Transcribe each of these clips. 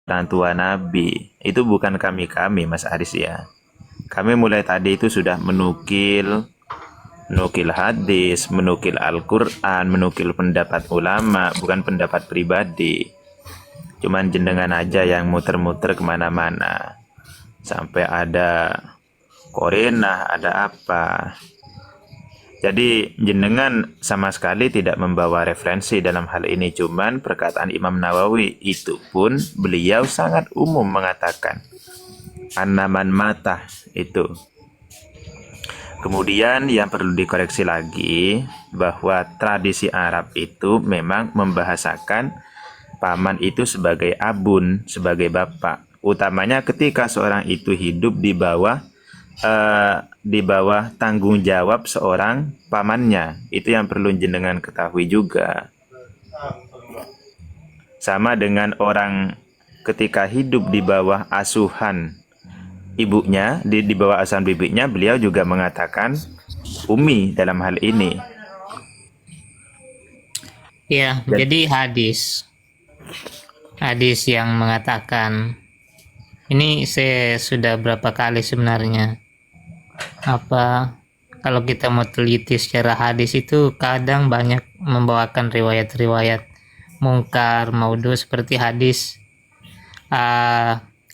orang tua Nabi. Itu bukan kami Mas Aris ya. Kami mulai tadi itu sudah menukil hadis, menukil Al-Quran, menukil pendapat ulama, bukan pendapat pribadi. Cuman jenengan aja yang muter-muter kemana-mana. Sampai ada korenah, ada apa. Jadi jenengan sama sekali tidak membawa referensi dalam hal ini. Cuman perkataan Imam Nawawi itu pun beliau sangat umum mengatakan An-naman mata itu. Kemudian yang perlu dikoreksi lagi bahwa tradisi Arab itu memang membahasakan paman itu sebagai abun, sebagai bapak. Utamanya ketika seorang itu hidup di bawah tanggung jawab seorang pamannya. Itu yang perlu jenengan ketahui juga. Sama dengan orang ketika hidup di bawah asuhan ibunya, di bawah asuhan bibinya, beliau juga mengatakan umi dalam hal ini. Ya, jadi hadis yang mengatakan ini saya sudah berapa kali sebenarnya. Kalau kita mau teliti secara hadis itu kadang banyak membawakan riwayat-riwayat mungkar, maudhu, seperti hadis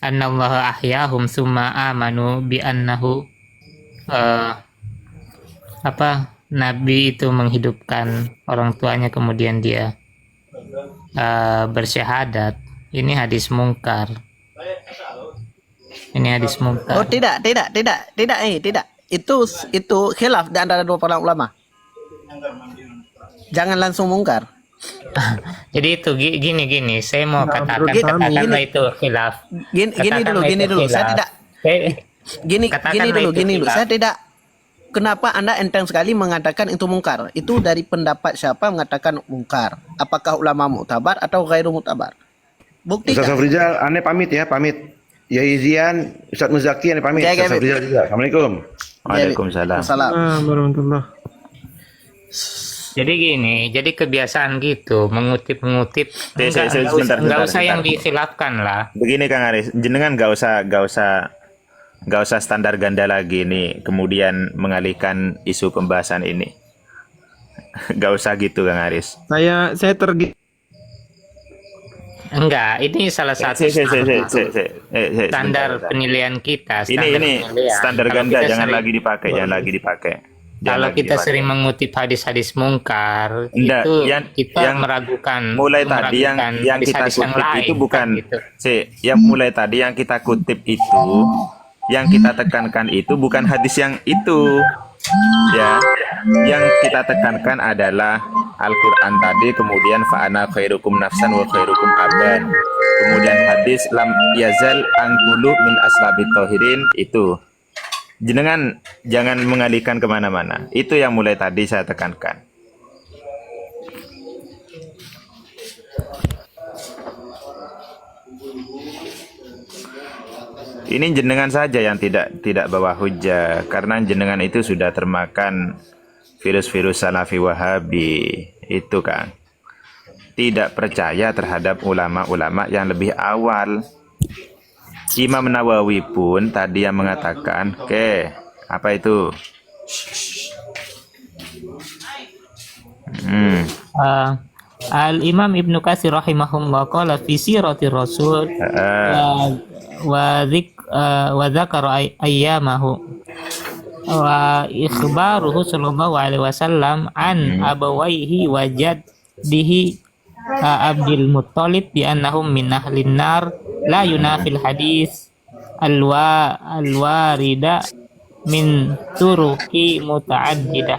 annallaha ahyahum summa amanu bi annahu Nabi itu menghidupkan orang tuanya kemudian dia bersyahadat. Ini hadis mungkar. Oh tidak. Itu khilaf di antara dua para ulama. Jangan langsung mungkar. Jadi itu gini, saya mau katakanlah itu khilaf. Gini dulu. Saya tidak. Gini dulu. Saya tidak. Kenapa Anda enteng sekali mengatakan itu mungkar? Itu dari pendapat siapa mengatakan mungkar? Apakah ulama muktabar atau ghairu muktabar? Buktikan. Ustaz Safrizal, aneh pamit. Ya Izian, Ustaz Muzaki, aneh pamit. Ustaz Safrizal juga. Assalamualaikum. Waalaikumsalam. Warahmatullah. Jadi gini, jadi kebiasaan gitu mengutip. Nggak usah yang dikhilafkan lah. Begini Kang Aris, jenengan nggak usah standar ganda lagi nih, kemudian mengalihkan isu pembahasan ini. Nggak usah gitu Kang Aris. Saya Enggak, ini salah satu standar penilaian kita. Ini standar ganda, jangan lagi dipakai. Kalau kita sering mengutip hadis-hadis mungkar, itu kita meragukan. Mulai tadi yang kita kutip itu bukan. Yang mulai tadi yang kita kutip itu, yang kita tekankan itu bukan hadis yang itu. Ya, yang kita tekankan adalah Al-Quran tadi, kemudian fa'ana khairukum nafsan wa khairukum aban, kemudian hadis lam yazal angkulu min aslabit tohirin. Itu jenengan jangan mengalihkan kemana-mana. Itu yang mulai tadi saya tekankan. Ini jenengan saja yang tidak bawa hujah, karena jenengan itu sudah termakan virus-virus Salafi Wahabi itu Kang. Tidak percaya terhadap ulama-ulama yang lebih awal. Imam Nawawi pun tadi yang mengatakan, apa itu? Al-Imam Ibnu Katsir rahimahullah qala fi siratir rasul wa dzakara ayyamahu wa ikhbaruhu sallallahu alaihi wasallam an abawaihi wa jaddihi Abdul Muttalib bi annahum min ahlin nar la yunafil hadis alwarida min turuki mutaaddidah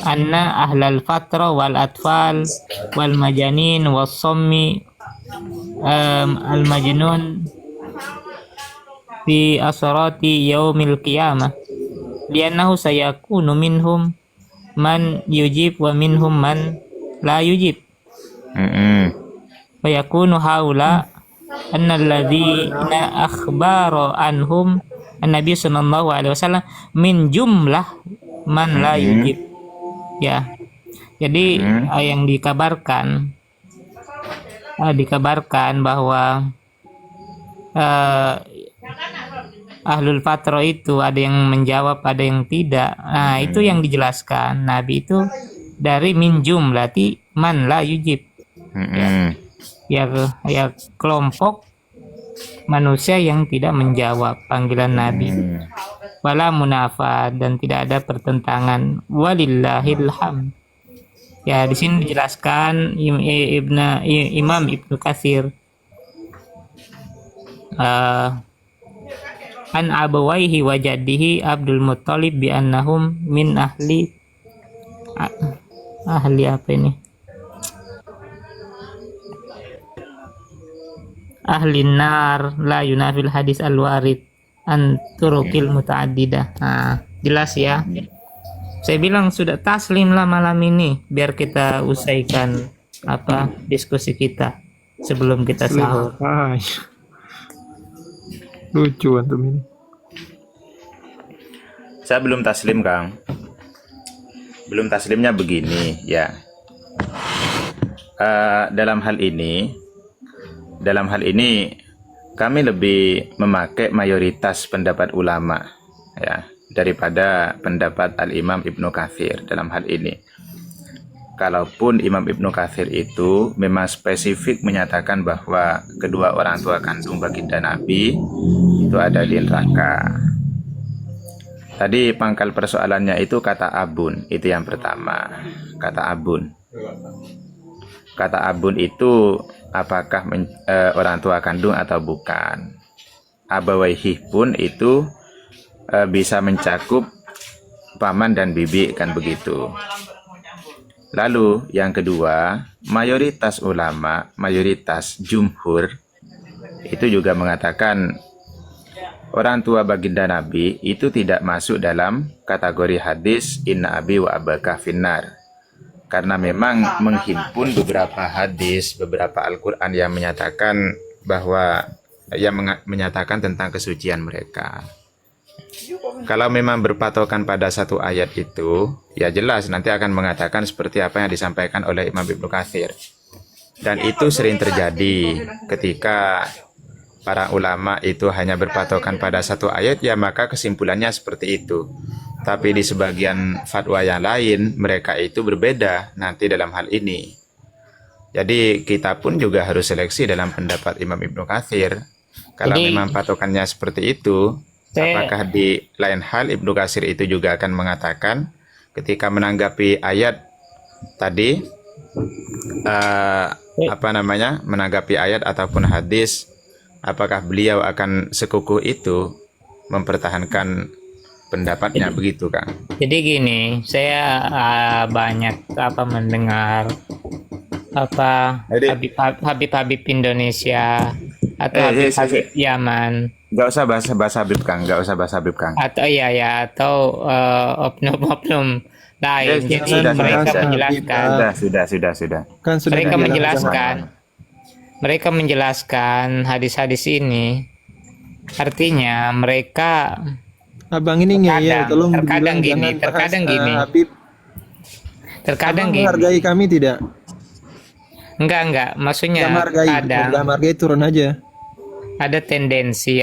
anna ahlal fatra wal atfal wal majanin was sommi al majnun fi asrati yaumil qiyamah liannahu sayakunu minhum man yujib wa minhum man la yujib wa yakunu haula anna alladhina akhbara anhum an-nabi sallallahu alaihi wasallam min jumlah man la yujib. Ya, jadi yang dikabarkan dikabarkan bahwa eh, ahlul fatrah itu ada yang menjawab, ada yang tidak. Nah, itu yang dijelaskan. Nabi itu dari min jumlati man la yujib. Ya kelompok manusia yang tidak menjawab panggilan Nabi. Wala munafat, dan tidak ada pertentangan. Walillahil hamd. Ya, di sini dijelaskan Imam Ibnu Katsir an abawaihi wa jaddihi Abdul Muttalib bi annahum min ahli apa ini? Ahli nar la yunafil hadis al-warid an turukil muta'addidah. Nah, jelas ya. Saya bilang sudah taslim lah malam ini, biar kita usaikan diskusi kita sebelum kita sahur. Lucu antum ini. Saya belum taslim, Kang. Belum taslimnya begini, ya. Dalam hal ini kami lebih memakai mayoritas pendapat ulama, ya, daripada pendapat Al-Imam Ibnu Katsir dalam hal ini. Kalaupun Imam Ibnu Katsir itu memang spesifik menyatakan bahwa kedua orang tua kandung baginda Nabi itu ada di neraka. Tadi pangkal persoalannya itu kata abun, itu yang pertama. Kata abun. Kata abun itu apakah orang tua kandung atau bukan. Abawaihi pun itu bisa mencakup paman dan bibi, kan begitu. Lalu yang kedua, mayoritas ulama, mayoritas jumhur itu juga mengatakan orang tua baginda Nabi itu tidak masuk dalam kategori hadis inna abi wa abaka finnar, karena memang menghimpun beberapa hadis, beberapa Al-Quran yang menyatakan bahwa menyatakan tentang kesucian mereka. Kalau memang berpatokan pada satu ayat itu, ya jelas nanti akan mengatakan seperti apa yang disampaikan oleh Imam Ibnu Katsir. Dan itu sering terjadi ketika para ulama itu hanya berpatokan pada satu ayat, ya maka kesimpulannya seperti itu. Tapi di sebagian fatwa yang lain, mereka itu berbeda nanti dalam hal ini. Jadi kita pun juga harus seleksi dalam pendapat Imam Ibnu Katsir. Kalau memang patokannya seperti itu, apakah di lain hal Ibnu Katsir itu juga akan mengatakan ketika menanggapi ayat tadi menanggapi ayat ataupun hadis, apakah beliau akan sekukuh itu mempertahankan pendapatnya, begitu Kang? Jadi gini, saya banyak mendengar Habib Indonesia atau Habib Yaman. Gak usah bahas Habib Kang, gak usah bahas Habib Kang. Atau oknum-oknum lain. Jadi mereka menjelaskan. Sudah. Kan sudah Mereka menjelaskan hadis-hadis ini. Artinya mereka Abang ini ngeyel, tolong terkadang bilang gini, jangan bahas, Habib. Terkadang gini. Menghargai kami tidak? Enggak, maksudnya kadang menghargai turun aja. Ada tendensi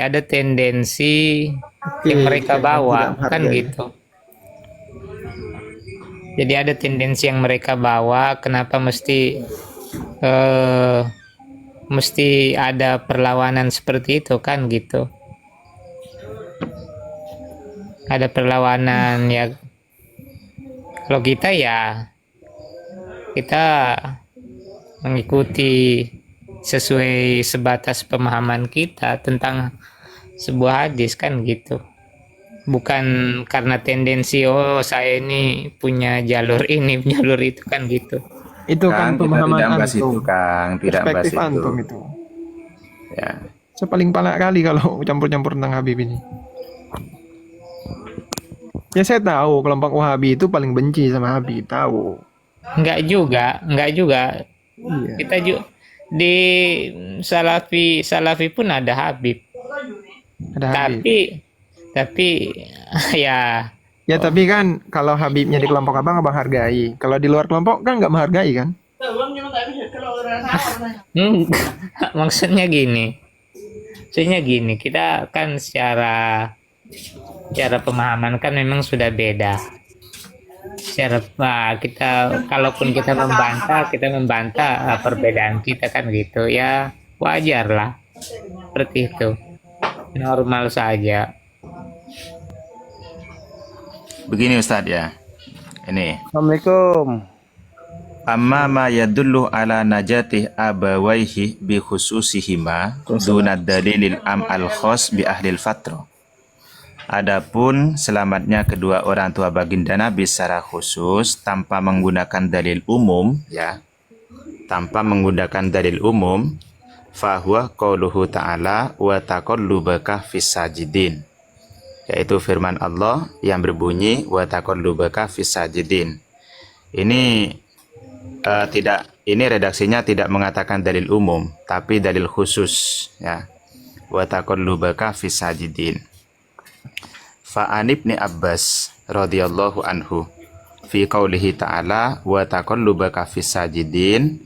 yang mereka bawa, kan gitu. Jadi ada tendensi yang mereka bawa, kenapa mesti ada perlawanan seperti itu, kan gitu. Ada perlawanan, ya. Kalau kita mengikuti sesuai sebatas pemahaman kita tentang sebuah hadis, kan gitu. Bukan karena tendensi saya ini punya jalur ini, jalur itu, kan gitu. Itu kan pemahaman antum, Kang, tidak bahas itu. Antum itu. Ya. Saya paling palak kali kalau campur-campur tentang Habib ini. Ya saya tahu kelompok Wahabi itu paling benci sama Habib, tahu. Enggak juga. Iya. Kita juga di Salafi pun ada Habib. Tapi ya tapi kan kalau Habibnya di kelompok abang hargai. Kalau di luar kelompok kan nggak menghargai kan? Maksudnya gini. Maksudnya gini, kita kan secara pemahaman kan memang sudah beda. Kita kalaupun kita membantah perbedaan kita kan gitu ya, wajar lah seperti itu, normal saja. Begini Ustadz ya, ini Assalamualaikum. amma ma yadullu ala najati abawaihi bi khususihima duna dalilil am al khos bi ahlil fatra. Adapun selamatnya kedua orang tua baginda Nabi secara khusus tanpa menggunakan dalil umum, ya, tanpa menggunakan dalil umum, fahuwa qauluhu ta'ala wa taqallubaka fis sajidin, yaitu firman Allah yang berbunyi wa taqallubaka fis sajidin. Ini ini redaksinya tidak mengatakan dalil umum, tapi dalil khusus, ya. Wa taqallubaka fis sajidin. Fa'an ibni Abbas radhiyallahu anhu fi qaulihi ta'ala wa taqallubaka fis sajidin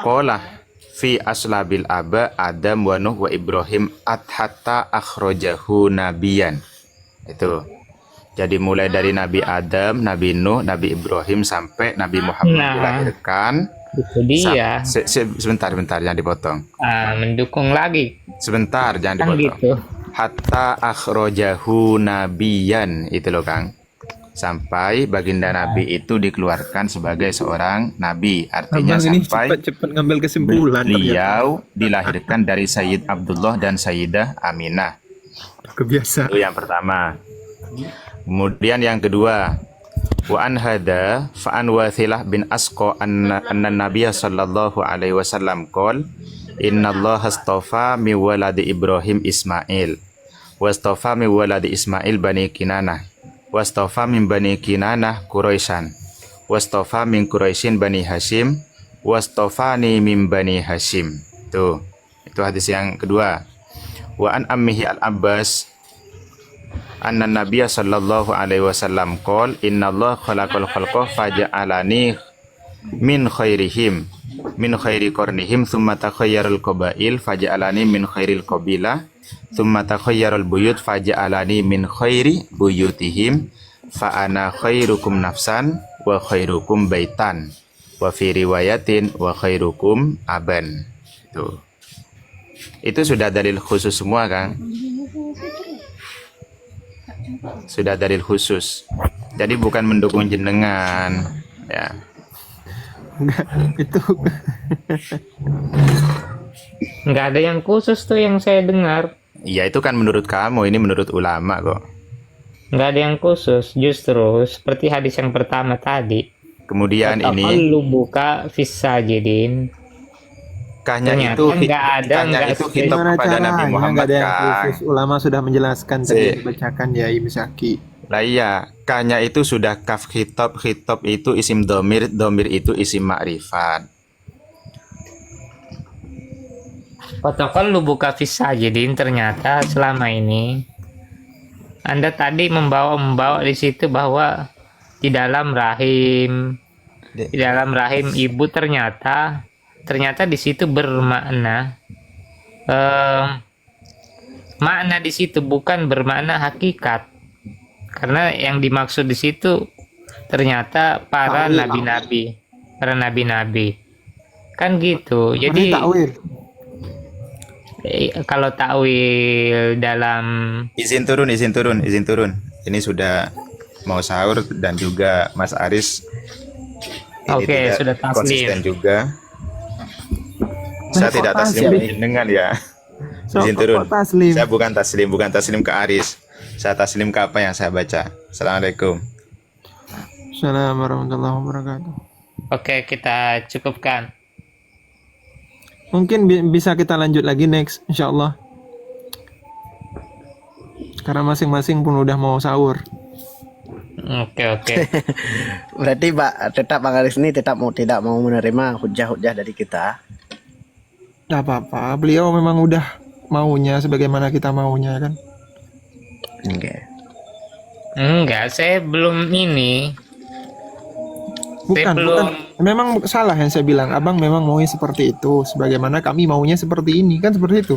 qala fi aslabil aba Adam wa Nuh wa Ibrahim hatta akhrajahu nabiyan. Itu. Jadi mulai dari Nabi Adam, Nabi Nuh, Nabi Ibrahim sampai Nabi Muhammad dilahirkan. Itu dia. Sebentar jangan dipotong. Mendukung lagi. Sebentar jangan Kan dipotong. gitu. Hatta akhrajahu nabiyan, itu loh Kang. Sampai baginda Nabi itu dikeluarkan sebagai seorang nabi. Artinya Abang ini sampai cepat ngambil kesimpulan. beliau dilahirkan dari Sayyid Abdullah dan Sayyidah Aminah. Kebiasa. Itu yang pertama. Kemudian yang kedua, wa an hada fa an Wathilah bin Asqa anna Nabiyya sallallahu alaihi wasallam qol innallaha astafa mi waladi Ibrahim Ismail wastafa mi waladi Ismail bani Kinanah wastafa min bani Kinanah Quraisyan wastafa min Quraisyin bani Hashim wastafani min bani Hashim. Itu hadis yang kedua. Wa an ammihi al-Abbas anna Nabiyya sallallahu alaihi wasallam qol innallaha khalaqal khalqa faja'alani min khairihim min khairi qarnihim thumma takhayyarul qabail faja'alani min khairil qabilah thumma takhayyarul buyut faja'alani min khairi buyutihim fa ana khairukum nafsan wa khairukum baitan wa fi riwayatin wa khairukum aban. Itu sudah dalil khusus semua Kang. Sudah dalil khusus. Jadi bukan mendukung jenengan, ya. Itu Nggak ada yang khusus tuh yang saya dengar. Iya, itu kan menurut kamu, ini menurut ulama kok. Nggak ada yang khusus, justru seperti hadis yang pertama tadi. Kemudian ini Lu buka fis sajidin. kahnya Ternyata itu nggak ada, kahnya nggak itu ada. kitab gimana kepada Nabi caranya? Muhammad Nggak ada yang Kang. khusus. Ulama sudah menjelaskan tadi Si. yang dibacakan ya Ibnu Syaki. Lah iya, kahnya itu sudah kaf khitab, khitab itu isim domir, domir itu isim ma'rifat. Protokol lu buka fis sajidin, ternyata selama ini Anda tadi membawa di situ bahwa di dalam rahim ibu ternyata di situ bermakna makna di situ bukan bermakna hakikat, karena yang dimaksud di situ ternyata para nabi-nabi kan gitu. Jadi takwil. kalau takwil dalam Izin turun. Ini sudah mau sahur dan juga Mas Aris ini Oke, tidak sudah taslim. konsisten juga. Saya tidak taslim dengan ya. Izin turun. Taslim. Saya bukan taslim ke Aris. Saya taslim ke apa yang saya baca. Assalamualaikum. Assalamualaikum warahmatullahi wabarakatuh. Oke, kita cukupkan. Mungkin bisa kita lanjut lagi next, insyaallah. Karena masing-masing pun udah mau sahur. Oke. Berarti tetap Bang Aris ini tidak mau menerima hujah-hujah dari kita. Gak apa-apa, beliau memang udah maunya sebagaimana kita maunya kan. Enggak, saya belum ini. Bukan, Saya belum Memang salah yang saya bilang, abang memang maunya seperti itu, sebagaimana kami maunya seperti ini, kan seperti itu.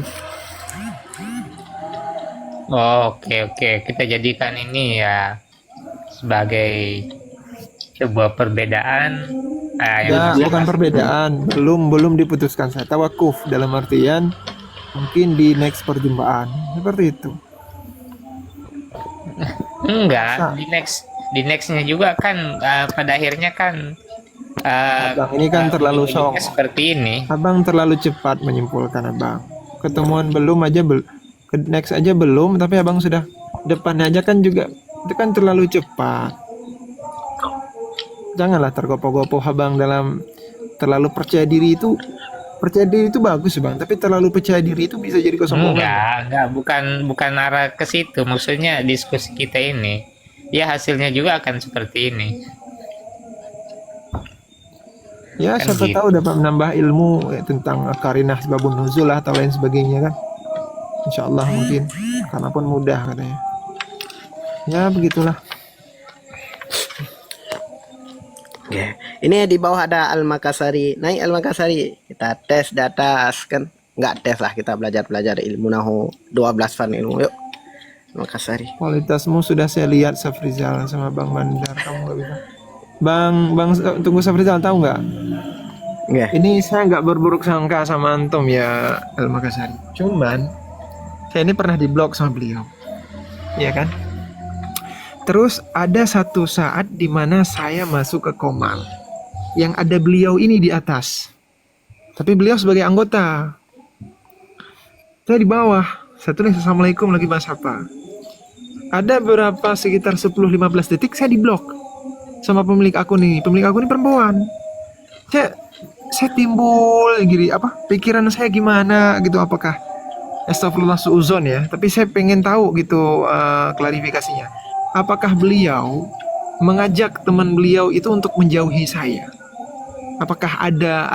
Oh, oke. Kita jadikan ini ya sebagai sebuah perbedaan. Ya, bukan perbedaan, belum diputuskan. Saya tawakuf dalam artian mungkin di next perjumpaan, seperti itu. Enggak, di nextnya juga kan pada akhirnya kan Abang ini kan terlalu ujung-ujungnya sok. seperti ini. Abang terlalu cepat menyimpulkan, abang. Ketemuan belum aja next aja belum, tapi abang sudah depannya aja kan juga, itu kan terlalu cepat. Janganlah tergopoh-gopoh abang dalam terlalu percaya diri itu. Percaya diri itu bagus bang, tapi terlalu percaya diri itu bisa jadi kesombongan. Enggak, bukan arah ke situ. Maksudnya diskusi kita ini, ya hasilnya juga akan seperti ini. Ya Kan siapa gitu. tahu dapat menambah ilmu tentang karinah sebabun nuzul lah atau lain sebagainya kan. Insya Allah mungkin, karena pun mudah katanya. Ya begitulah. Oke. Ini di bawah ada Al-Makassari. Naik Al-Makassari. Kita tes di atas kan. Nggak tes lah, kita belajar ilmu nahu 12 fan ilmu. Yuk. Makassari. Kualitasmu sudah saya lihat Safrizal sama Bang Bandar, kamu nggak bisa. Bang tunggu Safrizal, tahu nggak? Nggak. Ini saya nggak berburuk sangka sama antum ya Al Makassari. Cuman saya ini pernah diblok sama beliau, ya kan? Terus ada satu saat di mana saya masuk ke Komal, yang ada beliau ini di atas, tapi beliau sebagai anggota. Saya di bawah. Saya tulis assalamualaikum lagi bahas apa. Ada berapa sekitar 10-15 detik saya diblok sama pemilik akun ini. Pemilik akun ini perempuan. Saya timbul gini pikiran saya gimana gitu, apakah astagfirullah suuzon ya, tapi saya pengen tahu gitu klarifikasinya. Apakah beliau mengajak teman beliau itu untuk menjauhi saya? Apakah ada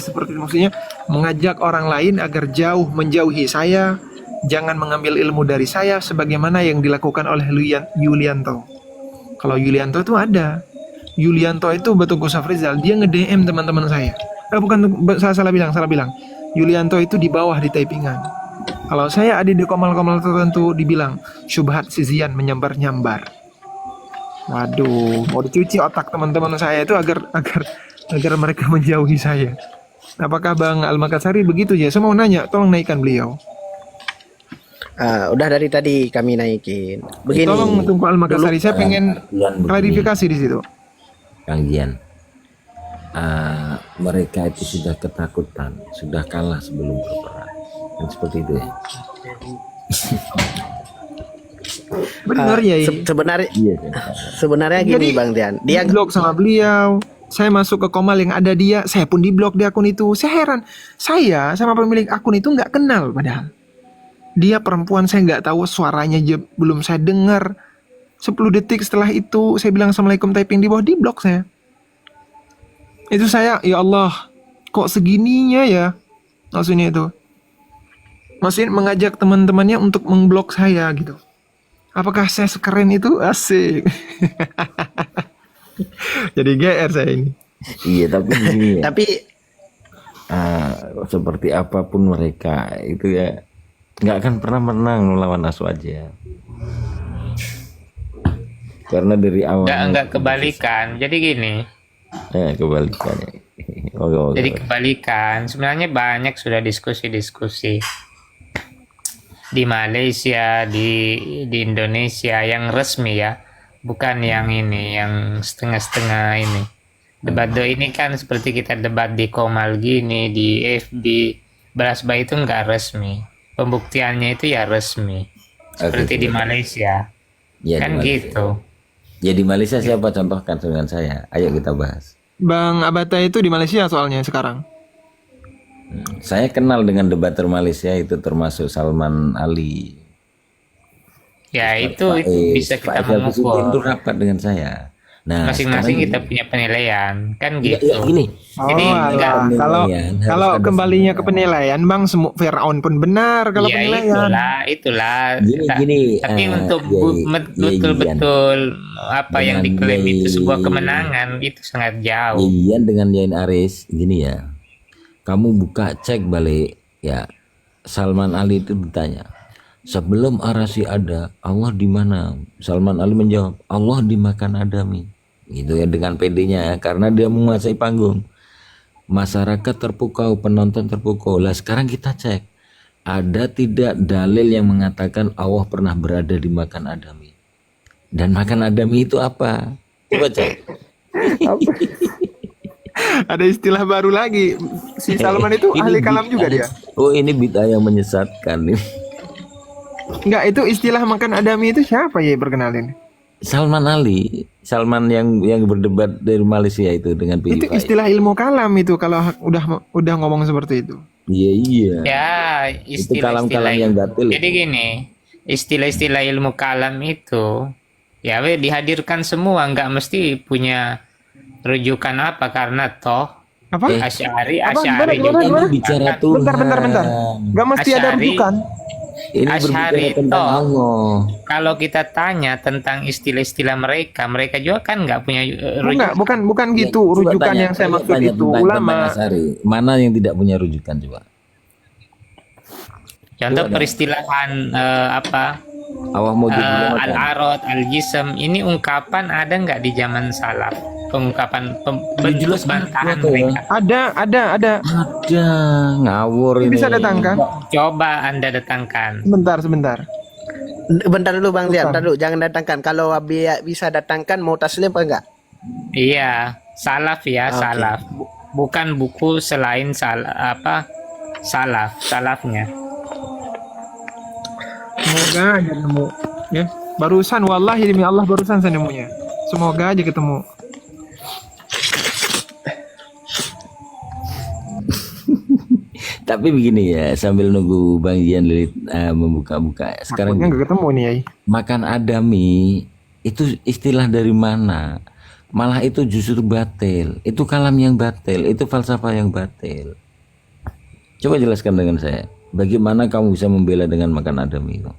seperti itu? Maksudnya mengajak orang lain agar menjauhi saya, jangan mengambil ilmu dari saya sebagaimana yang dilakukan oleh Yulianto. Kalau Yulianto itu ada. Yulianto itu Batu Safrizal, dia nge-DM teman-teman saya. Saya salah bilang. Yulianto itu di bawah di typingan. Kalau saya ada di komal-komal tertentu dibilang syubhat Sizian menyambar-nyambar. Waduh, mau dicuci otak teman-teman saya itu agar mereka menjauhi saya. Apakah Bang Al Makassari begitu ya? Saya mau nanya, tolong naikkan beliau. Udah dari tadi kami naikin. Begini. Tolong Tunku Al Makassari, saya pengen klarifikasi di situ. Kang Jian, mereka itu sudah ketakutan, sudah kalah sebelum berperang, kan seperti itu ya. Benar ya. Sebenarnya gini Jadi, Bang Dian. Dia blok sama beliau. Saya masuk ke Komal yang ada dia, saya pun diblok di akun itu. Saya heran. Saya sama pemilik akun itu nggak kenal padahal. Dia perempuan, saya nggak tahu suaranya aja belum saya dengar. 10 detik setelah itu saya bilang assalamualaikum, typing di bawah, di blok saya. Itu saya, ya Allah, kok segininya ya? Maksudnya itu. Maksudnya mengajak teman-temannya untuk memblok saya gitu. Apakah saya sekeren itu? Asik. Jadi GR saya ini. Iya, tapi begini ya. tapi Seperti apapun mereka itu ya nggak akan pernah menang melawan Aswaja. Karena dari awal Enggak kebalikan. Jadi gini. Kebalikannya. Jadi kebalikan. Sebenarnya banyak sudah diskusi-diskusi di Malaysia, di Indonesia yang resmi ya, bukan yang ini, yang setengah-setengah ini. Debat ini kan seperti kita debat di Komal gini, di FB, Belasba itu enggak resmi. Pembuktiannya itu ya resmi. Seperti di Malaysia. Ya, Kan di Malaysia. gitu. Ya di Malaysia siapa contohkan dengan saya? Ayo kita bahas. Bang Abata itu di Malaysia soalnya sekarang. Saya kenal dengan debater Malaysia itu termasuk Salman Ali. Ya itu bisa kita Pak Ifdal Basuki itu mengukur. rapat dengan saya. Nah, Masing-masing sekarang kita punya penilaian, kan ya, gitu. ya, gini. Jadi Oh, enggak. alah. Kalau Penilaian harus kalau ada kembalinya ke penilaian. penilaian, Bang, semua Firaun pun benar kalau Ya penilaian. itulah. Gini, Tapi untuk ya, betul-betul apa yang Dengan diklaim itu sebuah Yai- kemenangan itu sangat jauh. Ian dengan Yain Aris, gini ya. Kamu buka cek balik, ya. Salman Ali itu ditanya, sebelum Arasi ada, Allah di mana? Salman Ali menjawab, Allah dimakan Adami. Gitu ya, dengan PD-nya, karena dia menguasai panggung. Masyarakat terpukau, penonton terpukau. Lah sekarang kita cek, ada tidak dalil yang mengatakan Allah pernah berada di makan Adami? Dan makan Adami itu apa? Coba cek. Ada istilah baru lagi. Si Salman itu Ini ahli kalam juga bid'ah. dia. Oh, ini bid'ah yang menyesatkan. Enggak, itu istilah makan Adami itu siapa ya perkenalin? Salman Ali, Salman yang berdebat dari Malaysia itu dengan Itu PewDiePie. istilah ilmu kalam itu kalau udah ngomong seperti itu. Iya. Ya, Itu kalam-kalam yang batil. Jadi gini, istilah-istilah ilmu kalam itu ya dihadirkan semua, nggak mesti punya rujukan apa, karena toh Apa? Asy'ari Gimana? juga Ini bicara Tuhan. Bentar. Enggak mesti ada Asy'ari. rujukan. Ini Asy'ari berbicara tentang toh. Allah. Kalau kita tanya tentang istilah-istilah mereka juga kan nggak punya Enggak, rujukan. bukan gitu Coba rujukan tanya- yang saya coba maksud tanya itu. tentang Ulama. Asy'ari. Mana yang tidak punya rujukan coba? Contoh Coba peristilahan Allah mau jadi al-arad, al-jism, ini ungkapan ada nggak di zaman salaf? Pengungkapan bentuk jelas bantahan ada, ya. mereka. Ada. Ada, ngawur Ini ini. bisa datangkan. Coba Anda datangkan. Sebentar. Bentar dulu Bang Zian, bentar dulu, jangan datangkan. Kalau Abi bisa datangkan mau taslim apa enggak? Iya, salaf ya, Oke. salaf. Bukan buku selain salafnya. Semoga aja nemu. Ya, barusan wallahi demi Allah barusan saya nemunya. Semoga aja ketemu. Tapi begini ya, sambil nunggu Bang Jian Lilit membuka-buka. Sekarang Takutnya nggak ketemu nih, Yai. makan Adami itu istilah dari mana? Malah itu justru batil. Itu kalam yang batil, itu falsafah yang batil. Coba jelaskan dengan saya. Bagaimana kamu bisa membela dengan makan Adami itu?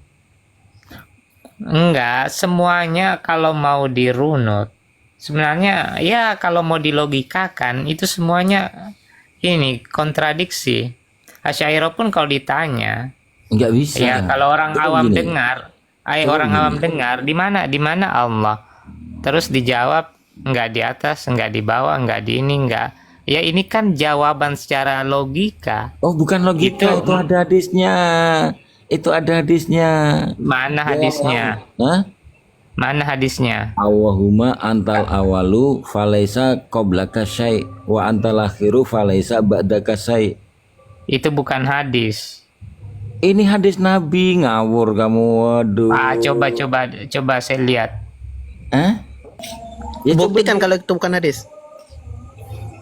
Enggak, semuanya kalau mau dirunut, sebenarnya ya kalau mau dilogikakan itu semuanya ini kontradiksi. Asy'ariyah pun kalau ditanya, Enggak bisa. ya kalau orang Coba awam gini. dengar, Coba orang gini. awam dengar di mana Allah, terus dijawab enggak di atas, enggak di bawah, enggak di ini, enggak. Ya ini kan jawaban secara logika. Oh, bukan logika, Itu- itu ada hadisnya. Itu ada hadisnya. Mana hadisnya? Hah? Mana hadisnya? Allahumma antal awalu falaisa qoblaka syai wa antal akhiru falaisa ba'daka syai. Itu bukan hadis. Ini hadis Nabi, ngawur kamu. Waduh. Coba saya lihat. Hah? Ya coba Buktikan kalau itu bukan hadis.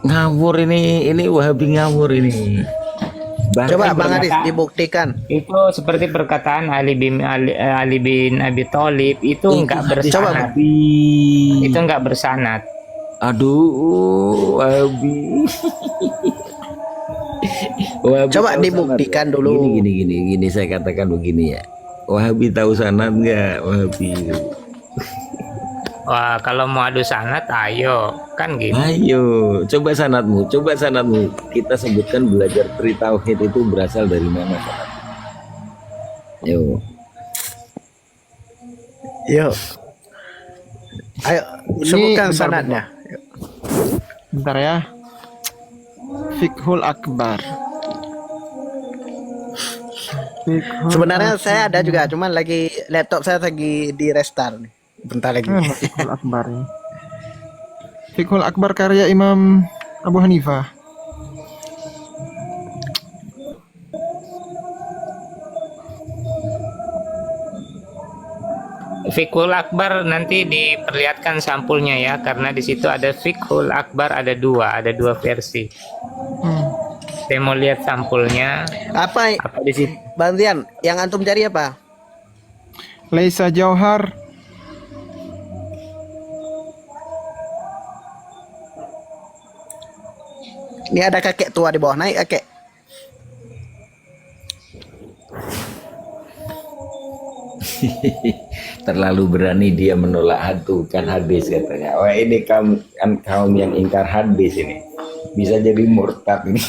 ngawur ini Wahabi ngawur ini. Bahkan Coba Bang berkata- Hadis dibuktikan. Itu seperti perkataan Ali bin Abi Thalib itu enggak hadis bersanad. Nabi. Itu enggak bersanad. Aduh, Wahabi. Wahabi Coba tahu dibuktikan sanad. dulu. Gini, saya katakan begini ya. Wahabi tahu sanad nggak? Wahabi. Wah, kalau mau adu sanad ayo, kan gitu. Ayo, coba sanadmu. Kita sebutkan belajar tri tauhid itu berasal dari mana sanad? Ayo. Yuk. Ayo sebutkan bentar, sanadnya. Bentar ya. Fiqhul Akbar. Sebenarnya saya ada juga, cuman lagi laptop saya lagi di restart nih. Bentar lagi. Fiqhul Akbar ini. Fiqhul Akbar karya Imam Abu Hanifah. Fiqhul Akbar nanti diperlihatkan sampulnya ya, karena di situ ada Fiqhul Akbar ada dua versi. Hmm. Saya mau lihat sampulnya. Apa Di situ? Bang Zian, yang antum cari apa? Laisa Jauhar Ini ada kakek tua di bawah, naik kakek. Terlalu berani dia menolak hantu, kan hadis katanya. Wah ini kaum kan kaum yang ingkar hadis ini. Bisa jadi murtad ini.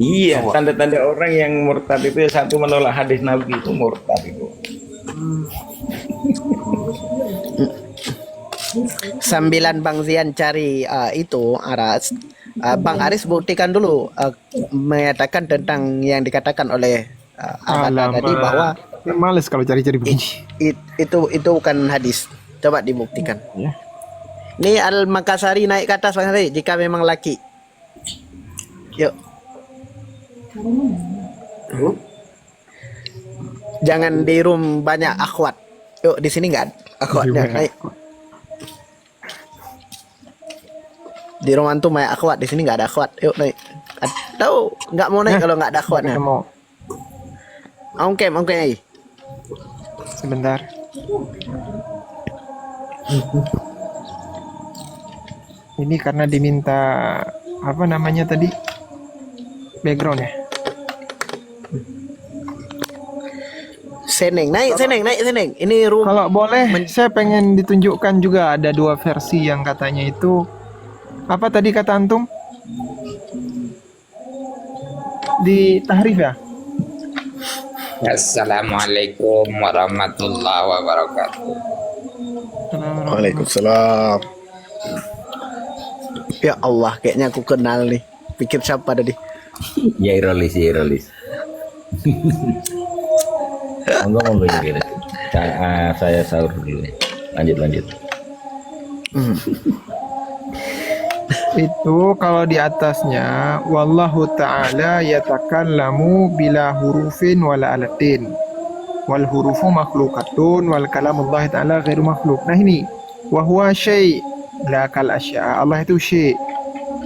Iya, tanda-tanda orang yang murtad itu satu menolak hadis Nabi itu murtad itu. Sambilan Bang Zian cari itu Aras, Bang Aris buktikan dulu menyatakan tentang yang dikatakan oleh Abang tadi bahwa males kalau cari-cari bunyi. itu bukan hadis. Coba dibuktikan. Ya. Ini Al-Makassari naik ke atas Bang Aris jika memang laki. Yuk. Jangan di room banyak akhwat. Yuk di sini nggak ada akhwatnya. Naik. Di rumah antum banyak akhwat, di sini nggak ada akhwat. Yuk naik. Tahu nggak mau naik kalau nggak ada akhwatnya. Ongkem. Sebentar. Ini karena diminta apa namanya tadi? Background ya. Seneng. Ini room. Kalau boleh, saya pengen ditunjukkan juga ada dua versi yang katanya itu apa tadi kata antum? Di tahrif ya? Assalamualaikum warahmatullahi wabarakatuh. Waalaikumsalam. Ya Allah, kayaknya aku kenal nih. Pikir siapa tadi? Ya Irolis. Monggo ya. Saya sahur dulu nih. Lanjut. Itu kalau di atasnya wallahu ta'ala yatakallamu bila hurufin wala alatin wal hurufu makhlukatun wal kalamullah ta'ala ghairu makhluk. Nah ini wa huwa syai' la kal asya'. Allah itu syai',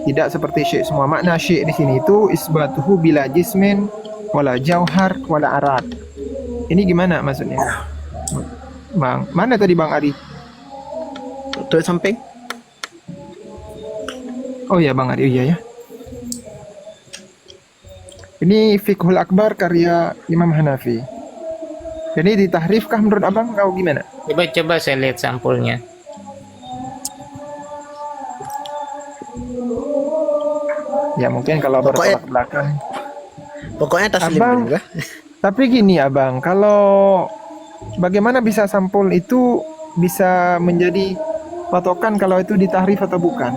tidak seperti syai' semua. Makna syai' di sini itu isbatuhu bila jismin wala jauhar wala arad. Ini gimana maksudnya? Bang, mana tadi Bang Ari? Tuh samping. Oh ya Bang Ari, iya ya. Ini Fiqhul Akbar karya Imam Hanafi. Jadi ditahrifkah menurut Abang? Kau gimana? Coba saya lihat sampulnya. Ya mungkin kalau bertolak belakang. Pokoknya taslim Abang, juga. tapi gini Abang, kalau bagaimana bisa sampul itu bisa menjadi patokan kalau itu ditahrif atau bukan?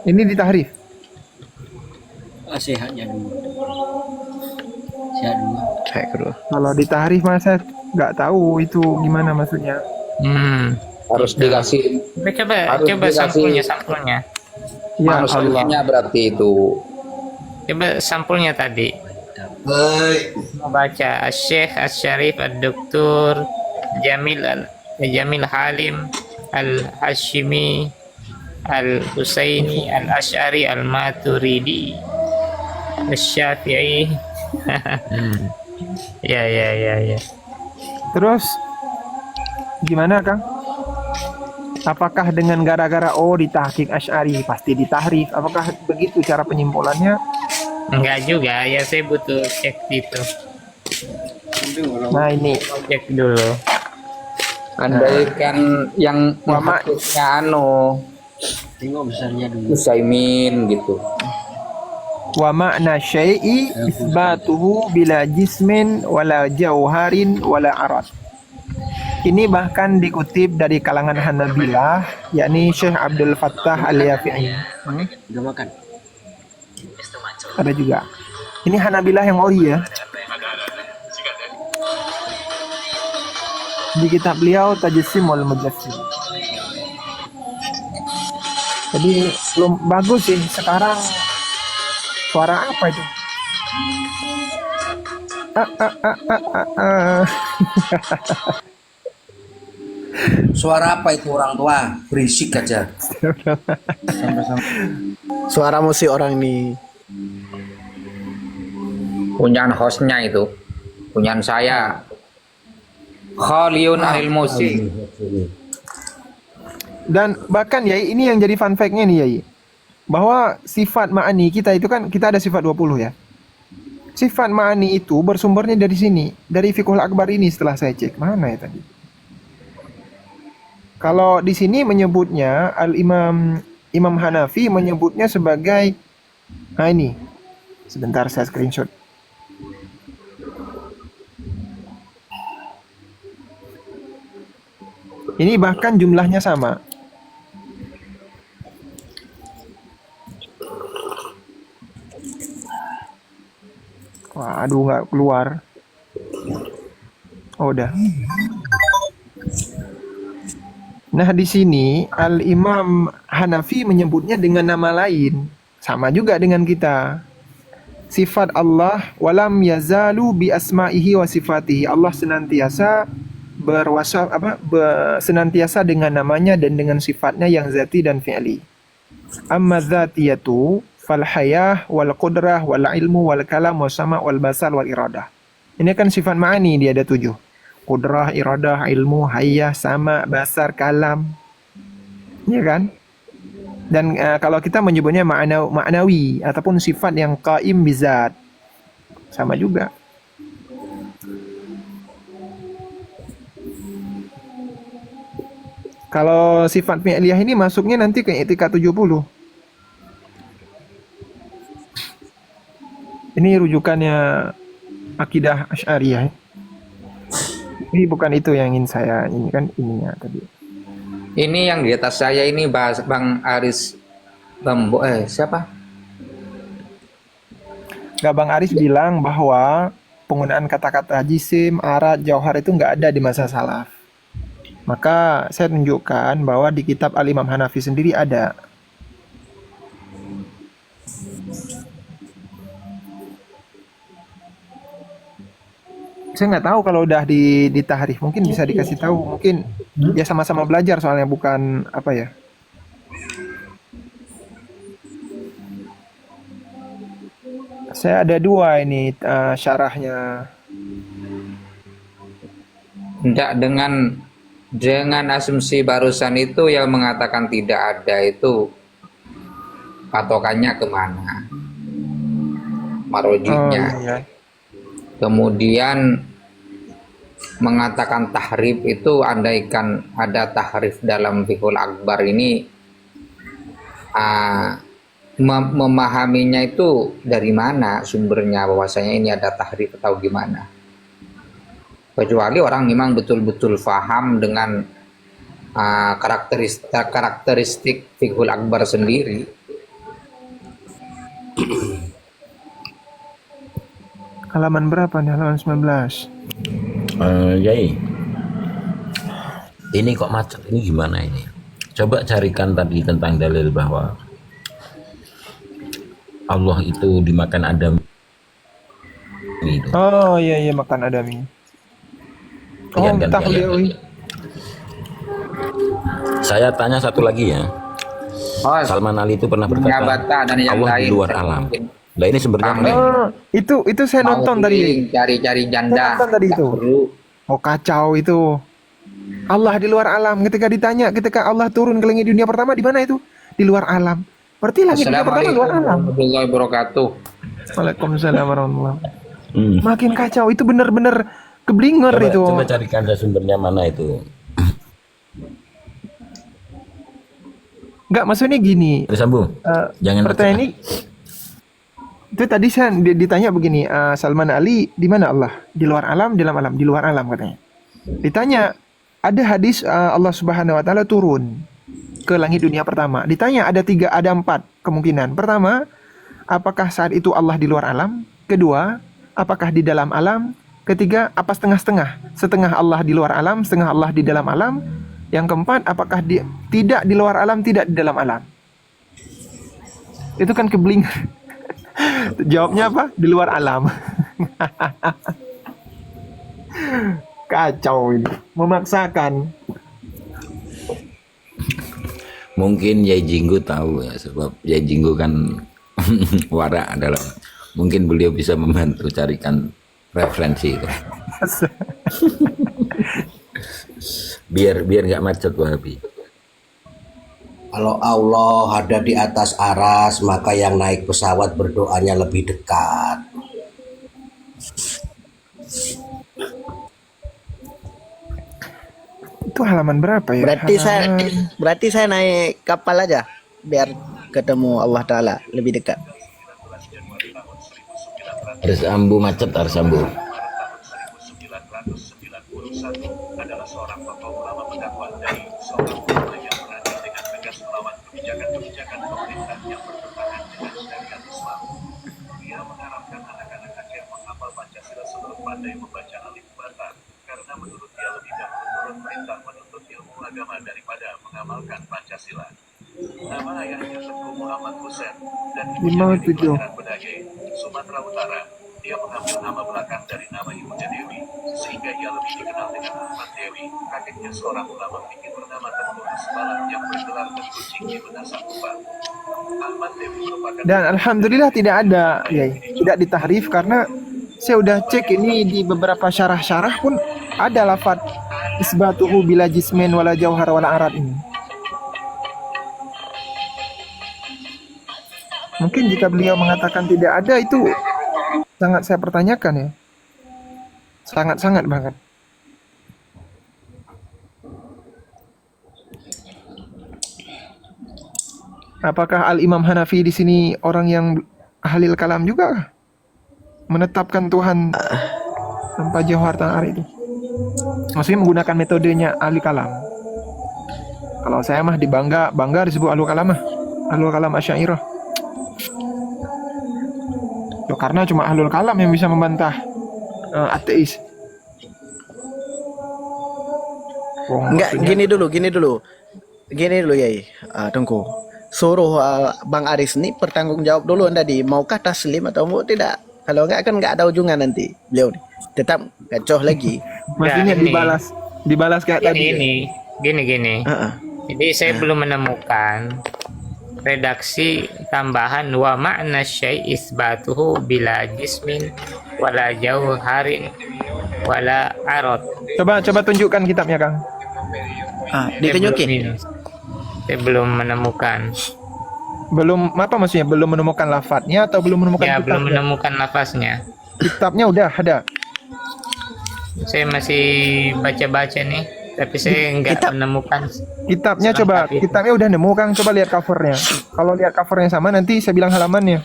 Ini ditahrif. Sehatnya dulu. Sehat dulu. Saya kedua. Kalau ditahrif masa nggak tahu itu gimana maksudnya. Harus dikasih Coba sampulnya. Ya Allah. manusianya berarti itu. Coba sampulnya tadi. Mau baca Syekh Asy-Syarif Ad-Doktor Jamil Halim Al-Hashimi Al-Husaini Al-Asy'ari Al-Maturidi Asy-Syafi'i. Ya. Terus gimana Kang? Apakah dengan gara-gara ditahqiq Asy'ari pasti ditahrif? Apakah begitu cara penyimpulannya? Enggak juga, ya saya butuh cek itu. Nah ini Cek dulu. Andaikan yang Wama- menghapusnya Tengok besarnya dulu. Usaimin gitu. wa makna syai'i isbatuhu bila jismin wala jauharin wala arad. Ini bahkan dikutip dari kalangan Hanabilah, yakni Syekh Abdul Fattah Al-Yafi'i. Udah makan. Ada juga. Ini Hanabilah yang ori ya. Di kitab beliau Tajsim wal Mujassim. Jadi belum bagus sih sekarang. Suara apa itu? Suara apa itu orang tua? Berisik aja. Suara musik orang ini. Punyaan hostnya itu. Punyaan saya. Khaliun anil musik. Dan bahkan ya ini yang jadi fun fact-nya nih Yai. Bahwa sifat ma'ani kita itu kan kita ada sifat 20 ya. Sifat ma'ani itu bersumbernya dari sini, dari Fiqhul Akbar ini setelah saya cek. Mana ya tadi? Kalau di sini menyebutnya Imam Hanafi menyebutnya sebagai ini. Sebentar saya screenshot. Ini bahkan jumlahnya sama. Wah, aduh nggak keluar. Oh, udah. Nah, di sini Al-Imam Hanafi menyebutnya dengan nama lain. Sama juga dengan kita. Sifat Allah walam yazalu bi asma'ihi wa sifatihi. Allah senantiasa senantiasa dengan namanya dan dengan sifatnya yang zati dan fi'li. Amma dzatiyatu fal hayah wal qudrah wal ilmu wal kalam was sama wal basar wal iradah. Ini kan sifat ma'ani, dia ada 7. Qudrah, iradah, ilmu, hayah, sama, basar, kalam. Iya kan? Dan kalau kita menyebutnya ma'nawi ataupun sifat yang qaim bizat. Sama juga. Kalau sifat fi'liyah ini masuknya nanti ke etika 70. Ini rujukannya akidah Asy'ariyah. Ini bukan itu yang ingin saya, ini kan ininya tadi. Ini yang di atas saya ini bahas Bang Aris siapa? Nggak, Bang Aris bilang bahwa penggunaan kata-kata jisim, arat, jauhar itu nggak ada di masa salaf. Maka saya tunjukkan bahwa di kitab Al-Imam Hanafi sendiri ada. Saya nggak tahu kalau udah di tahrif, mungkin bisa dikasih tahu, mungkin ya sama-sama belajar soalnya bukan apa ya. Saya ada 2 ini syarahnya. Tidak, dengan asumsi barusan itu yang mengatakan tidak ada itu patokannya kemana? Marojiknya. Iya. Kemudian mengatakan tahrif itu andaikan ada tahrif dalam Fiqhul Akbar ini memahaminya itu dari mana sumbernya bahwasanya ini ada tahrif atau gimana? Kecuali orang memang betul-betul paham dengan karakteristik Fiqhul Akbar sendiri. Halaman berapa nih? Halaman 19. Yai, ini kok macet, ini gimana ini? Coba carikan tadi tentang dalil bahwa Allah itu dimakan Adam. Itu. Oh iya makan Adami. Oh, entah beliau. Saya tanya satu lagi ya. Salman Ali itu pernah berkata dan yang Allah lain, di luar alam. Nah ini sumbernya mana? Itu saya nonton tadi. Cari-cari janda. Saya nonton tadi itu. Oh kacau itu. Allah di luar alam. Ketika Allah turun ke langit dunia pertama di mana itu? Di luar alam. Berarti langit dunia pertama luar alam. Warahmatullahi wabarakatuh. Waalaikumsalam warahmatullahi wabarakatuh. Makin kacau, itu benar-benar keblinger itu. Coba carikan sumbernya mana itu. Enggak, maksudnya gini. Tersambung. Jangan pertanyaan ini. Itu tadi saya ditanya begini, Salman Ali di mana Allah? Di luar alam, di dalam alam, di luar alam katanya. Ditanya, ada hadis Allah Subhanahu wa taala turun ke langit dunia pertama. Ditanya ada 4 kemungkinan. Pertama, apakah saat itu Allah di luar alam? Kedua, apakah di dalam alam? Ketiga, apa setengah-setengah? Setengah Allah di luar alam, setengah Allah di dalam alam. Yang keempat, apakah tidak di luar alam, tidak di dalam alam? Itu kan keblinger. Jawabnya apa? Di luar alam. Kacau ini. Memaksakan. Mungkin Yai Jinggo tahu ya, sebab Yai Jinggo kan warak adalah, mungkin beliau bisa membantu carikan referensi itu. biar nggak macet Wahabi. Kalau Allah ada di atas aras, maka yang naik pesawat berdoanya lebih dekat. Itu halaman berapa ya? Berarti saya naik kapal aja biar ketemu Allah Taala lebih dekat. Harus ambu macet, harus ambu. Adalah seorang tokoh ulama pendakwah dari seorang ulama yang berani dengan tegas melawan kebijakan-kebijakan pemerintah yang bertentangan dengan syariat Islam. Dia mengharapkan anak-anak akhir menghafal Pancasila sebelum pandai membaca alif bata, karena menurut dia lebih dahulu turun perintah menuntut ilmu agama daripada mengamalkan Pancasila. Nama ayahnya Tengku Muhammad Hussein dan ibunya Dewi Pangeran Bedage, Sumatera Utara. Dia mengambil nama belakang dari nama ibunya Dewi, sehingga ia lebih dikenal dengan Ahmad Dewi. Kakeknya seorang ulama fikih bernama Tengku Hasbalah yang bergelar Tengku Cinggi Benasa Kupang. Ahmad Dewi merupakan... Dan alhamdulillah tidak ada, ya, tidak ditahrif, karena saya udah cek ini di beberapa syarah-syarah pun ada lafaz isbatuhu bila jismin wala jauhar wala arad ini. Mungkin jika beliau mengatakan tidak ada, itu sangat saya pertanyakan ya. Sangat-sangat banget. Apakah Al-Imam Hanafi di sini orang yang ahlil kalam juga? Menetapkan Tuhan tanpa jauhar ta'ar itu. Maksudnya menggunakan metodenya ahli kalam. Kalau saya mah bangga disebut ahlul kalam mah. Ahlul kalam Asy'ariyah. Karena cuma ahlul kalam yang bisa membantah ateis. Enggak, gini dulu Yai, Tengku. Suruh Bang Aris ini bertanggung jawab dulu tadi, maukah taslim atau mau tidak? Kalau enggak kan enggak ada ujungan nanti beliau nih. Tetap gacoh lagi. Maksudnya dibalas kayak tadi. Gini. Jadi saya belum menemukan redaksi tambahan wa makna syai' isbatuhu bila jismin wala jauharin wala arad. Coba tunjukkan kitabnya, Kang. Ditunjukin. Saya belum menemukan. Belum apa maksudnya? Belum menemukan lafadznya atau belum menemukan Ya, kitabnya? belum menemukan lafaznya. Kitabnya udah ada. Saya masih baca-baca nih, tapi saya nggak menemukan. Kitabnya coba, kitabnya udah nemu, Kang. Coba lihat covernya. Kalau lihat covernya sama, nanti saya bilang halamannya.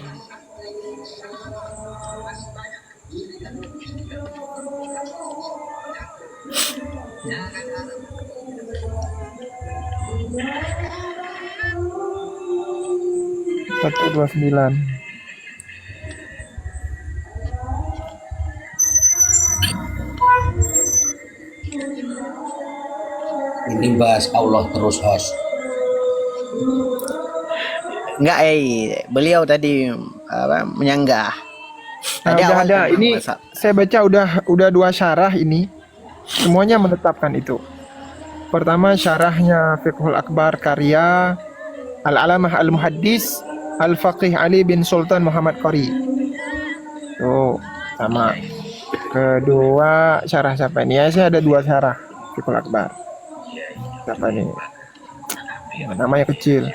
Satu 29. Ini bahas Allah terus, host. Enggak, beliau tadi menyanggah. Tadi Udah awal ada. Ini saya baca udah 2 syarah ini. Semuanya menetapkan itu. Pertama syarahnya Fiqhul Akbar karya Al-Alamah Al-Muhaddis Al-Faqih Ali bin Sultan Muhammad Qari. Tuh, sama. Kedua syarah siapa ini? Ya, saya ada 2 syarah Fiqhul Akbar. Siapa ini? Namanya kecil.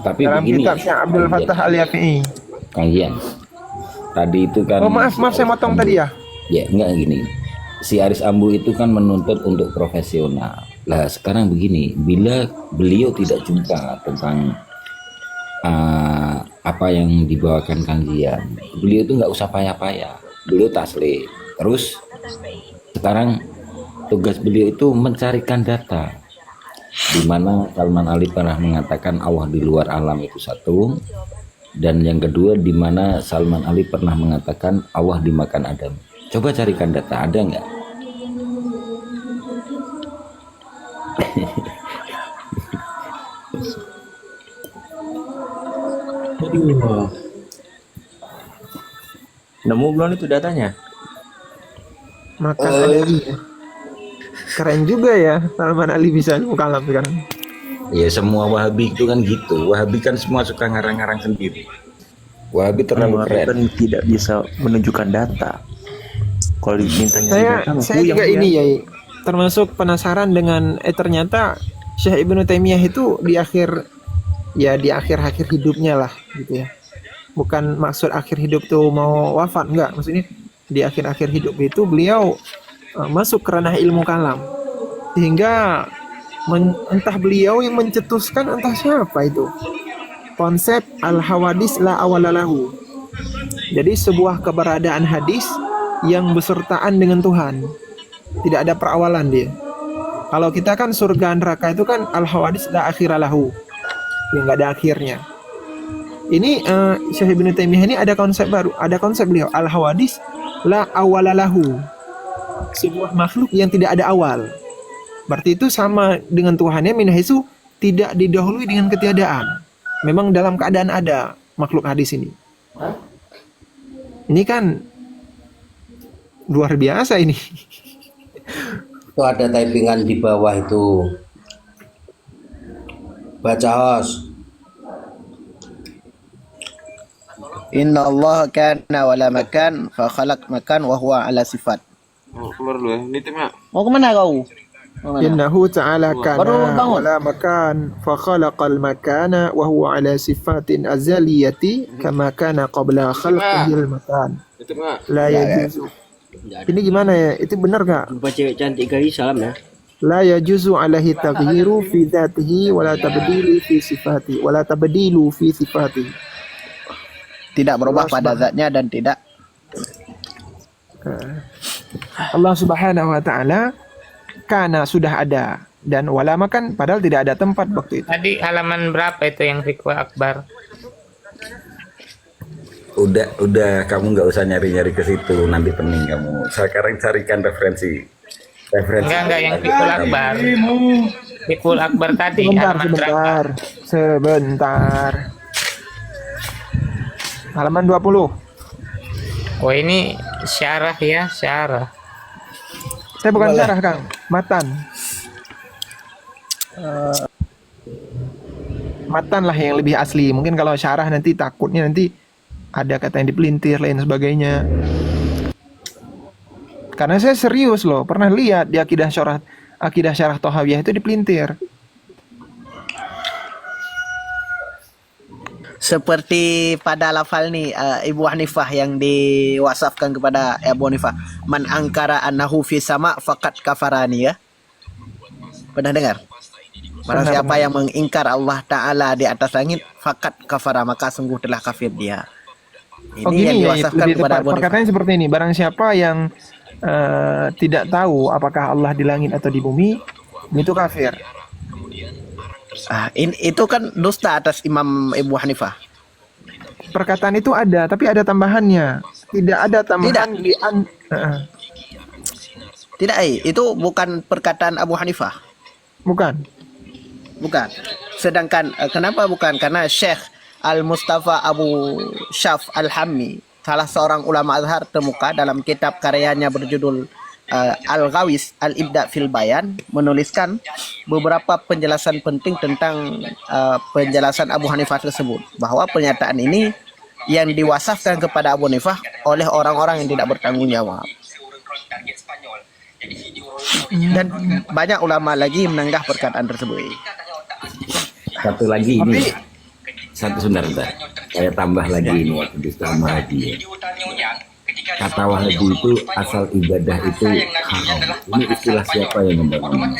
Tapi Dalam begini, kitabnya Abdul Fattah Al-Yafi'i. Kang Gian, tadi itu kan... Oh maaf saya motong tadi ya. Ya enggak gini, si Aris Ambu itu kan menuntut untuk profesional. Lah sekarang begini, bila beliau tidak jumpa tentang apa yang dibawakan Kang Gian, beliau itu nggak usah payah-payah, beliau taslim. Terus sekarang tugas beliau itu mencarikan data, di mana Salman Ali pernah mengatakan Allah di luar alam itu satu, dan yang kedua di mana Salman Ali pernah mengatakan Allah dimakan Adam. Coba carikan data, ada nggak? Nemu belum itu datanya? Makan Ali ya. Keren juga ya Salman Ali bisa ilmu kalam sekarang. Ya semua Wahabi itu kan gitu. Wahabi kan semua suka ngarang-ngarang sendiri. Wahabi terlalu keren. Kan tidak bisa menunjukkan data. Kalau dimintanya Saya juga ini ya, termasuk penasaran dengan ternyata Syekh Ibnu Taimiyah itu di akhir hidupnya lah gitu ya. Bukan maksud akhir hidup tuh mau wafat, enggak, maksudnya di akhir hidup itu beliau masuk ke ranah ilmu kalam. Sehingga entah beliau yang mencetuskan entah siapa itu konsep al-hawadis la awalalahu. Jadi sebuah keberadaan hadis yang besertaan dengan Tuhan, tidak ada perawalan dia. Kalau kita kan surga neraka itu kan al-hawadis la akhiralahu, yang nggak ada akhirnya. Ini Syekh Ibnu Taimiyah ini ada konsep baru, ada konsep beliau al-hawadis la awalalahu, sebuah makhluk yang tidak ada awal. Berarti itu sama dengan Tuhannya min haitsu tidak didahului dengan ketiadaan. Memang dalam keadaan ada makhluk hadis ini. Ini kan luar biasa ini. Itu ada typingan di bawah itu. Baca Hos. Inna Allah kana wala makan fa khalaq makan wa huwa ala sifat. keluar dulu ya. Ini timnya. Mau kemana kau? Innahu ta'ala Baru kana bangun. wala makan fa khalaqal makana wa huwa ala sifatin azaliyati kama kana qabla khalqihil makan. Itu mah. La yajuzu. Ini gimana ya? Itu benar gak? Jumpa cewek cantik kali salam ya. La yajuzu alaihi taghyiru fi dzatihi wala tabdilu fi sifati wala tabdilu fi sifati. Tidak berubah pada zatnya dan tidak Allah Subhanahu wa taala kana sudah ada dan wala makan padahal tidak ada tempat waktu itu. Tadi halaman berapa itu yang fikul akbar? Udah kamu nggak usah nyari-nyari ke situ, nanti pening kamu. Sekarang carikan referensi. Enggak yang fikul akbar. Fikul akbar tadi halaman berapa? Sebentar. Halaman 20. Oh ini syarah ya, syarah. Saya bukan syarah, Kang. Matan. Matan lah yang lebih asli. Mungkin kalau syarah nanti takutnya nanti ada kata yang dipelintir lain sebagainya. Karena saya serius loh, pernah lihat di akidah syarah Thahawiyah itu dipelintir. seperti pada lafal nih Ibu Hanifah yang diwasafkan kepada Abu Hanifah, man angkara annahu fi sama faqad kafarani ya. Pernah dengar? Barang siapa yang mengingkar Allah Ta'ala di atas langit, fakat kafara, maka sungguh telah kafir dia. Ini yang diwasafkan kepada Abu Hanifah. Perkataannya seperti ini, barang siapa yang tidak tahu apakah Allah di langit atau di bumi, itu kafir. Itu kan dusta atas Imam Ibu Hanifah. Perkataan itu ada, tapi ada tambahannya. Tidak ada tambahan Tidak, itu bukan perkataan Abu Hanifah. Bukan. Sedangkan kenapa bukan? Karena Syekh Al-Mustafa Abu Syaf Al-Hammi, salah seorang ulama Azhar termuka, dalam kitab karyanya berjudul Al-Ghawis Al-Ibda fil Bayan, menuliskan beberapa penjelasan penting tentang penjelasan Abu Hanifah tersebut, bahwa pernyataan ini yang diwasafkan kepada Abu Hanifah oleh orang-orang yang tidak bertanggung jawab. Dan banyak ulama lagi menenggah perkataan tersebut. Satu lagi ini. Sebentar. Saya tambah lagi ini waktu di Wahabi. Kata Wahabi itu asal ibadah itu haram. Ini istilah siapa yang membangun?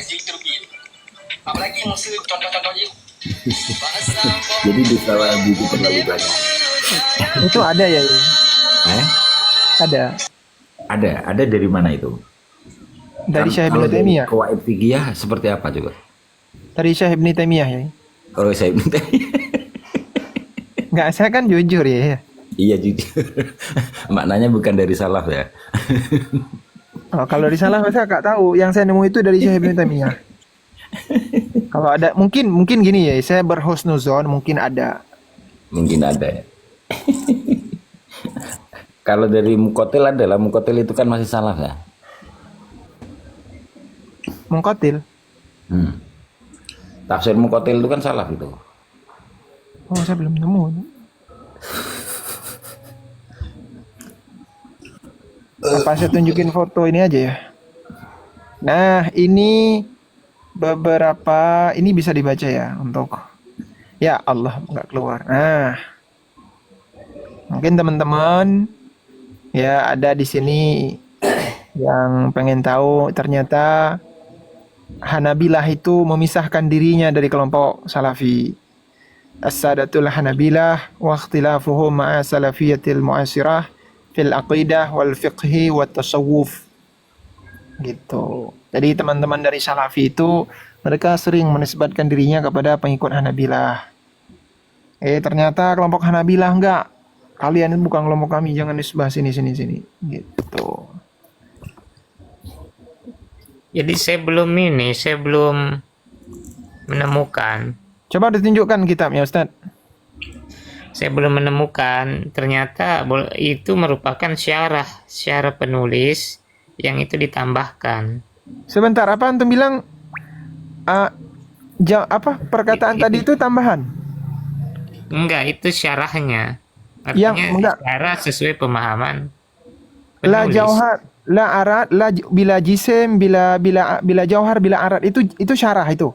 Jadi di Wahabi itu terlalu banyak. Itu ada ya? Ada dari mana itu? Dari Syekh Ibnu Taimiyah. Qawaid Fiqhiyah seperti apa juga? Dari Syekh Ibnu Taimiyah ya. Oh, Syekh Ibnu Taimiyah. Enggak, saya kan jujur ya. Iya jujur. Maknanya bukan dari salaf ya. Kalau di salaf saya nggak tahu. Yang saya nemu itu dari Syekh Ibnu Taimiyah. Kalau ada mungkin gini ya, saya berhusnuzon mungkin ada. Mungkin ada ya. Kalau dari mukotil adalah mukotil itu kan masih salah ya. Mungkotil. Tafsir mukotil itu kan salah gitu. Oh, saya belum nemu. Apa saya tunjukin foto ini aja ya? Nah, ini beberapa, ini bisa dibaca ya untuk, ya Allah nggak keluar. Nah, mungkin teman-teman ya ada di sini yang pengen tahu ternyata Hanabilah itu memisahkan dirinya dari kelompok Salafi. As-Sadatul Hanabilah wa ikhtilafuhum ma'a salafiyatil mu'asirah fil aqidah wal fiqhi wat tasawuf. Gitu. Jadi teman-teman dari Salafi itu mereka sering menisbatkan dirinya kepada pengikut Hanabilah. Ternyata kelompok Hanabilah enggak. Kalian itu bukan kelompok kami, jangan nisbah sini. Gitu. Jadi saya belum menemukan. Coba ditunjukkan kitabnya, Ustaz. Saya belum menemukan. Ternyata itu merupakan syarah penulis yang itu ditambahkan. Sebentar, apa antum bilang perkataan tadi itu tambahan? Enggak, itu syarahnya. Yang Artinya enggak. syarah sesuai pemahaman La penulis. jauhar, la arat, la bila jisim, bila jauhar, bila arat itu syarah itu.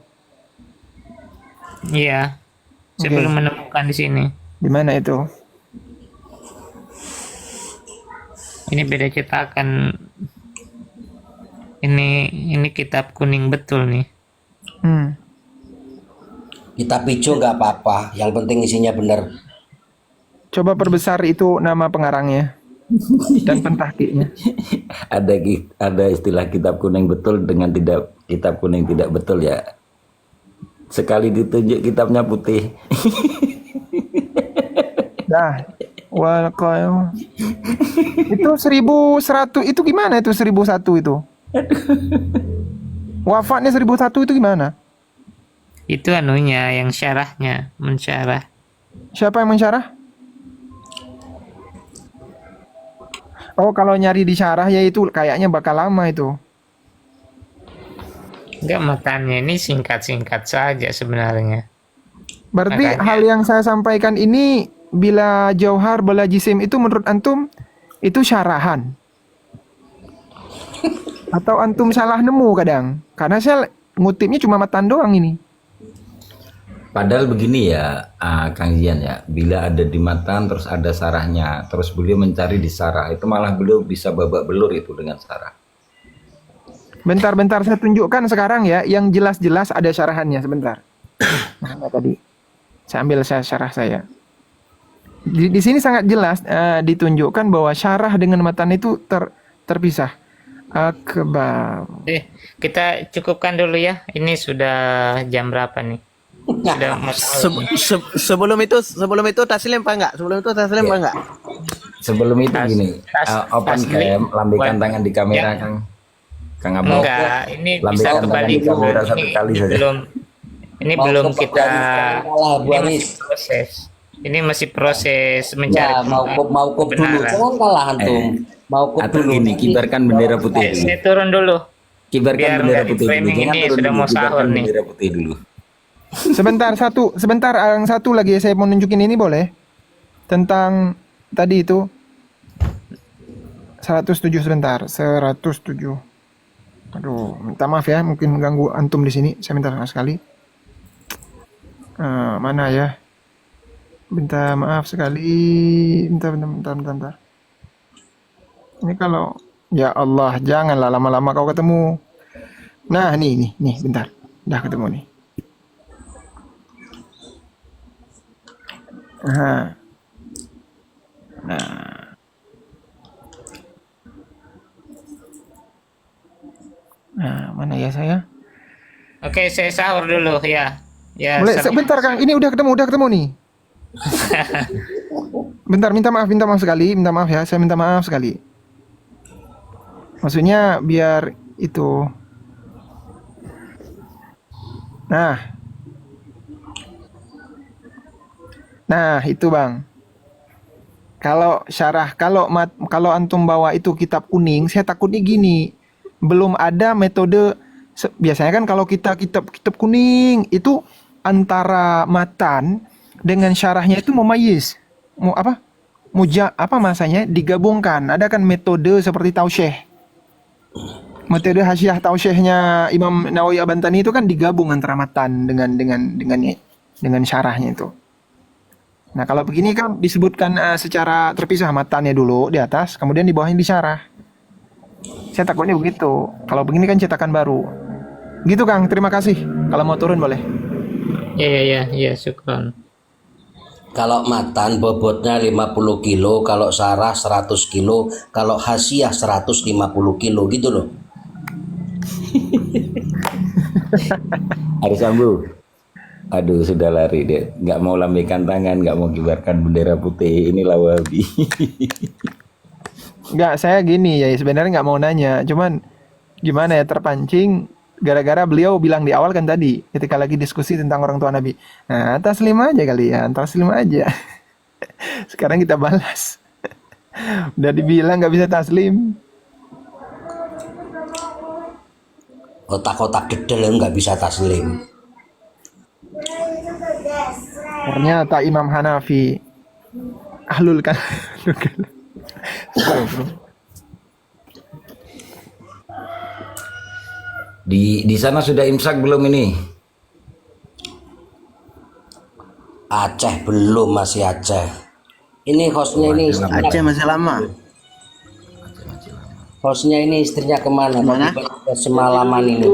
Iya. Saya Oke. belum menemukan di sini. Di mana itu? Ini beda cetakan. Ini kitab kuning betul nih. Kitab hijau nggak apa-apa, yang penting isinya benar. Coba perbesar itu nama pengarangnya dan pentahkiknya. Ada istilah kitab kuning betul dengan kitab kuning tidak betul ya. Sekali ditunjuk kitabnya putih. Dah. Itu 1100 itu gimana itu 1001 itu? Wafatnya 1001 itu gimana? Itu anunya yang syarahnya, mensyarah. Siapa yang mensyarah? Oh, kalau nyari di syarah ya itu kayaknya bakal lama itu. Enggak, matanya ini singkat-singkat saja sebenarnya. Berarti Makanya. hal yang saya sampaikan ini bila jauhar bila jisim itu menurut antum itu syarahan. Atau antum salah nemu kadang? Karena saya ngutipnya cuma matan doang ini. Padahal begini ya, Kang Zian ya, bila ada di matan terus ada sarahnya, terus beliau mencari di sarah, itu malah beliau bisa babak belur itu dengan sarah. Bentar-bentar saya tunjukkan sekarang ya, yang jelas-jelas ada syarahannya sebentar. Nah, tadi saya ambil syarah saya. Di sini sangat jelas ditunjukkan bahwa syarah dengan matan itu terpisah. Akbar. Kita cukupkan dulu ya. Ini sudah jam berapa nih? Sudah Sebelum itu taslim apa enggak? Sebelum itu gini, open taslim. cam, lambaikan tangan di kamera, Ya. Kang Abang. Enggak, ini bisa Lambaikan tangan kembali di kamera satu kali saja. Ini Mau belum ke kita kalah, Bu ini Anis. masih proses. Ini masih proses mencari Ya, mau kop dulu, kebenaran. jangan kalah antum. Mau kop Atau dulu. gini, kibarkan bendera putih dulu. Saya turun dulu. Kibarkan biar bendera nggak putih dulu. di-framing Jangan ini, turun sudah dulu, mau sahur kibarkan nih. bendera putih dulu. Sebentar, yang satu lagi saya mau nunjukin ini boleh? Tentang tadi itu 107 sebentar, 107. Aduh, minta maaf ya, mungkin ganggu antum di sini. Saya minta maaf sekali. Mana ya? Minta maaf sekali. Bentar. Ini kalau ya Allah, janganlah lama-lama kau ketemu. Nah, nih, bentar. Udah ketemu nih. Nah, mana ya saya? Oke, saya sahur dulu ya. Ya, Boleh, sampai- sebentar Kang. Ini udah ketemu nih. Bentar, minta maaf sekali. Minta maaf ya, saya minta maaf sekali. Maksudnya biar itu. Nah itu Bang. Kalau syarah, kalau antum bawa itu kitab kuning, saya takutnya gini, belum ada metode. Biasanya kan kalau kita kitab kuning itu antara matan dengan syarahnya itu mumayyiz, masanya digabungkan. Ada kan metode seperti tausyih, metode hasyiah tausyihnya Imam Nawawi Abantani itu kan digabung antara matan dengan syarahnya itu. Nah kalau begini kan disebutkan secara terpisah, matannya dulu di atas, kemudian di bawahnya disyarah. Saya takutnya begitu. Kalau begini kan cetakan baru. Gitu Kang, terima kasih. Kalau mau turun boleh. Ya, syukron. Kalau matan bobotnya 50 kilo, kalau syarah 100 kilo, kalau hasyiah 150 kilo gitu loh. Aris Ambu. Aduh, sudah lari deh. Nggak mau lambaikan tangan, nggak mau kibarkan bendera putih. Inilah Wahabi. Nggak, saya gini ya, sebenarnya nggak mau nanya. Cuman gimana ya, terpancing gara-gara beliau bilang di awal kan tadi, ketika lagi diskusi tentang orang tua Nabi. Nah, taslim aja kali ya, taslim aja. Sekarang kita balas. Udah dibilang nggak bisa taslim. Otak-otak dedel yang nggak bisa taslim. Ternyata Imam Hanafi ahlul kan. Di sana sudah imsak belum ini? Aceh belum, masih Aceh. Ini hostnya ini istrinya, Aceh masih lama. hostnya ini istrinya kemana? Mana? Semalaman ini.